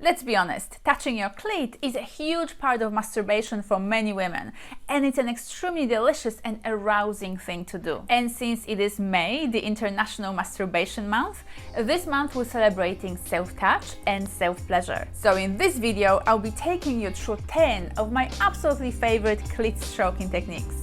Let's be honest, touching your clit is a huge part of masturbation for many women, and it's an extremely delicious and arousing thing to do. And since it is May, the International Masturbation Month, this month we're celebrating self-touch and self-pleasure. So in this video, I'll be taking you through 10 of my absolutely favorite clit stroking techniques.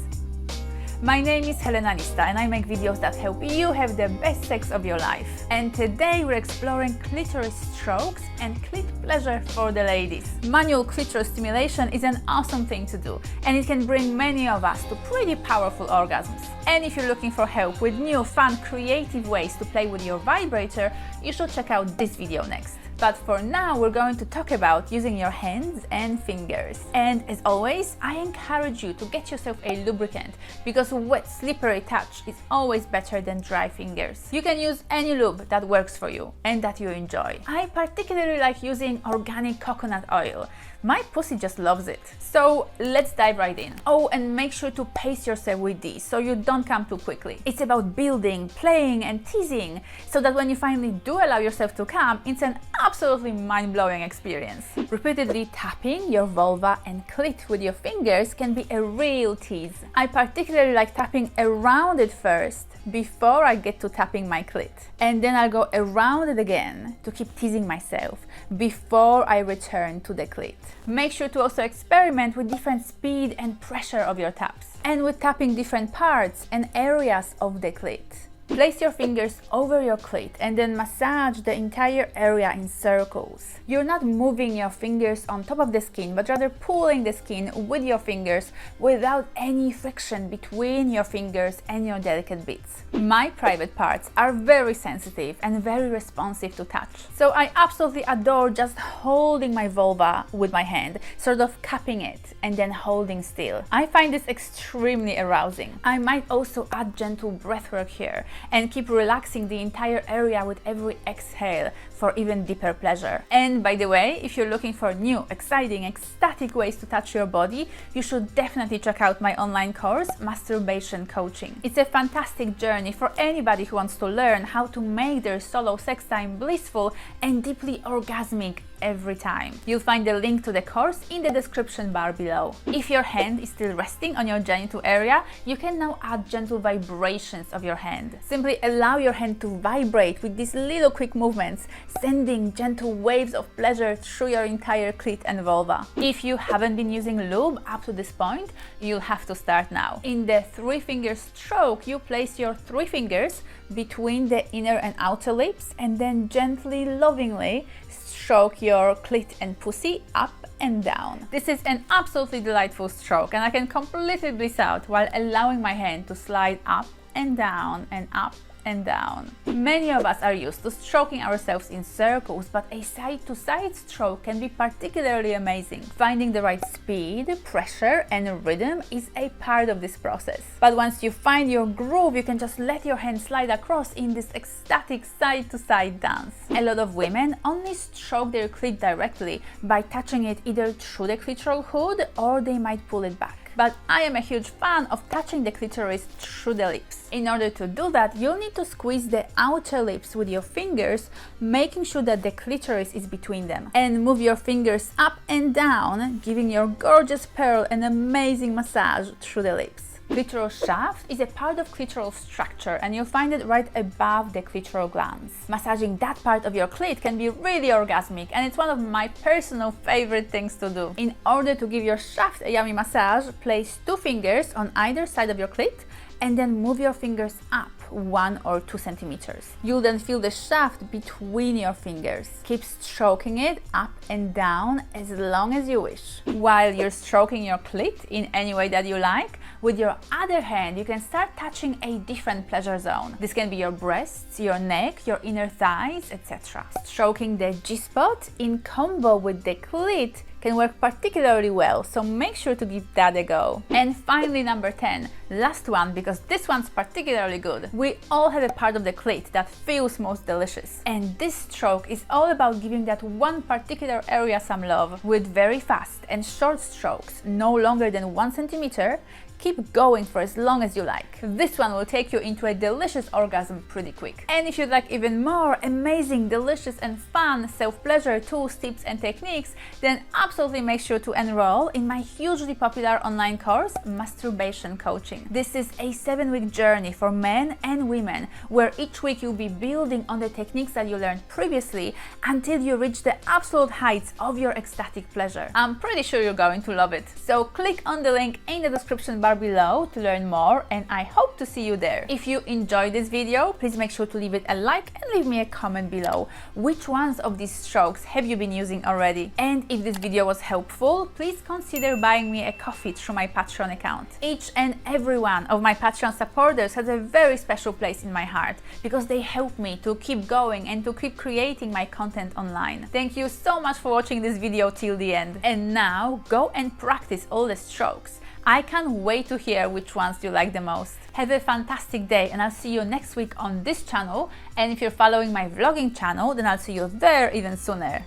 My name is Helena Lista and I make videos that help you have the best sex of your life. And today we're exploring clitoris strokes and clit pleasure for the ladies. Manual clitoris stimulation is an awesome thing to do, and it can bring many of us to pretty powerful orgasms. And if you're looking for help with new, fun, creative ways to play with your vibrator, you should check out this video next. But for now, we're going to talk about using your hands and fingers. And as always, I encourage you to get yourself a lubricant, because wet, slippery touch is always better than dry fingers. You can use any lube that works for you and that you enjoy. I particularly like using organic coconut oil. My pussy just loves it. So let's dive right in. Oh, and make sure to pace yourself with these so you don't come too quickly. It's about building, playing, and teasing so that when you finally do allow yourself to come, it's an absolutely mind-blowing experience. Repeatedly tapping your vulva and clit with your fingers can be a real tease. I particularly like tapping around it first before I get to tapping my clit. And then I'll go around it again to keep teasing myself before I return to the clit. Make sure to also experiment with different speed and pressure of your taps, and with tapping different parts and areas of the clit. Place your fingers over your clit and then massage the entire area in circles. You're not moving your fingers on top of the skin, but rather pulling the skin with your fingers without any friction between your fingers and your delicate bits. My private parts are very sensitive and very responsive to touch, so I absolutely adore just holding my vulva with my hand, sort of cupping it and then holding still. I find this extremely arousing. I might also add gentle breathwork here and keep relaxing the entire area with every exhale for even deeper pleasure. And by the way, if you're looking for new, exciting, ecstatic ways to touch your body, you should definitely check out my online course, Masturbation Coaching. It's a fantastic journey for anybody who wants to learn how to make their solo sex time blissful and deeply orgasmic every time. You'll find the link to the course in the description bar below. If your hand is still resting on your genital area, you can now add gentle vibrations of your hand. Simply allow your hand to vibrate with these little quick movements, sending gentle waves of pleasure through your entire clit and vulva. If you haven't been using lube up to this point, you'll have to start now. In the 3-finger stroke, you place your 3 fingers between the inner and outer lips and then gently, lovingly stroke your clit and pussy up and down. This is an absolutely delightful stroke, and I can completely bliss out while allowing my hand to slide up and down and up and down. Many of us are used to stroking ourselves in circles, but a side-to-side stroke can be particularly amazing. Finding the right speed, pressure, and rhythm is a part of this process. But once you find your groove, you can just let your hand slide across in this ecstatic side-to-side dance. A lot of women only stroke their clit directly by touching it either through the clitoral hood or they might pull it back. But I am a huge fan of touching the clitoris through the lips. In order to do that, you'll need to squeeze the outer lips with your fingers, making sure that the clitoris is between them. And move your fingers up and down, giving your gorgeous pearl an amazing massage through the lips. Clitoral shaft is a part of clitoral structure, and you'll find it right above the clitoral glands. Massaging that part of your clit can be really orgasmic, and it's one of my personal favorite things to do. In order to give your shaft a yummy massage, place 2 fingers on either side of your clit and then move your fingers up 1 or 2 centimeters. You'll then feel the shaft between your fingers. Keep stroking it up and down as long as you wish. While you're stroking your clit in any way that you like, with your other hand you can start touching a different pleasure zone. This can be your breasts, your neck, your inner thighs, etc. Stroking the G-spot in combo with the clit can work particularly well, so make sure to give that a go. And finally, number 10, last one, because this one's particularly good. We all have a part of the clit that feels most delicious, and this stroke is all about giving that one particular area some love. With very fast and short strokes, no longer than 1 centimeter, keep going for as long as you like. This one will take you into a delicious orgasm pretty quick. And if you'd like even more amazing, delicious and fun self-pleasure tools, tips and techniques, then absolutely make sure to enroll in my hugely popular online course, Masturbation Coaching. This is a 7-week journey for men and women, where each week you'll be building on the techniques that you learned previously until you reach the absolute heights of your ecstatic pleasure. I'm pretty sure you're going to love it. So click on the link in the description bar below to learn more, and I hope to see you there. If you enjoyed this video, please make sure to leave it a like and leave me a comment below. Which ones of these strokes have you been using already? And if this video was helpful, please consider buying me a coffee through my Patreon account. Each and every one of my Patreon supporters has a very special place in my heart because they help me to keep going and to keep creating my content online. Thank you so much for watching this video till the end. And now go and practice all the strokes. I can't wait to hear which ones you like the most. Have a fantastic day, and I'll see you next week on this channel. And if you're following my vlogging channel, then I'll see you there even sooner.